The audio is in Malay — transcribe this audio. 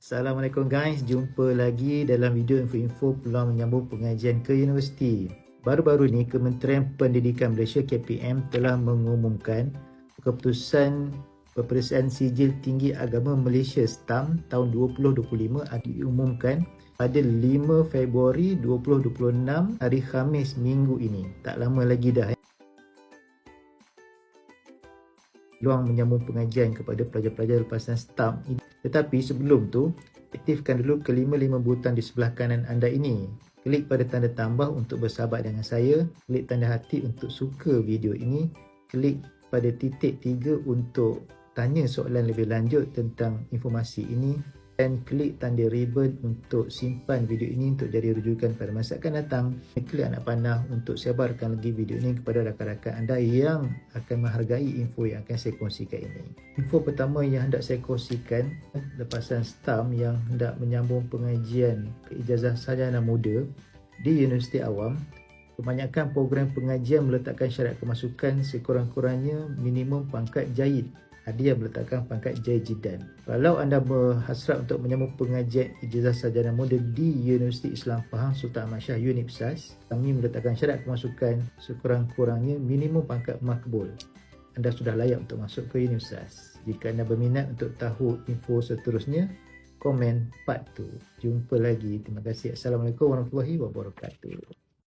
Assalamualaikum guys, jumpa lagi dalam video info-info peluang menyambung pengajian ke universiti. Baru-baru ni Kementerian Pendidikan Malaysia KPM telah mengumumkan keputusan peperiksaan sijil tinggi agama Malaysia STAM tahun 2025 akan diumumkan pada 5 Februari 2026 hari Khamis minggu ini. Tak lama lagi dah. Peluang menyambung pengajian kepada pelajar-pelajar lepasan STAM. Tetapi sebelum tu, aktifkan dulu kelima-lima butang di sebelah kanan anda ini. Klik pada tanda tambah untuk bersahabat dengan saya, klik tanda hati untuk suka video ini, klik pada titik 3 untuk tanya soalan lebih lanjut tentang informasi ini, dan klik tanda ribbon untuk simpan video ini untuk jadi rujukan pada masa akan datang. Klik anak panah untuk sebarkan lagi video ini kepada rakan-rakan anda yang akan menghargai info yang akan saya kongsikan ini. Info pertama yang hendak saya kongsikan, lepasan STAM yang hendak menyambung pengajian ijazah sarjana muda di Universiti Awam. Kebanyakan program pengajian meletakkan syarat kemasukan sekurang-kurangnya minimum pangkat jayid. Ada yang meletakkan pangkat Jayidan. Kalau anda berhasrat untuk menyambung pengajian ijazah sarjana muda di Universiti Islam Pahang Sultan Ahmad Shah UNIPSAS, kami meletakkan syarat kemasukan sekurang-kurangnya minimum pangkat makbul. Anda sudah layak untuk masuk ke UNIPSAS. Jika anda berminat untuk tahu info seterusnya, komen part 2. Jumpa lagi. Terima kasih. Assalamualaikum warahmatullahi wabarakatuh.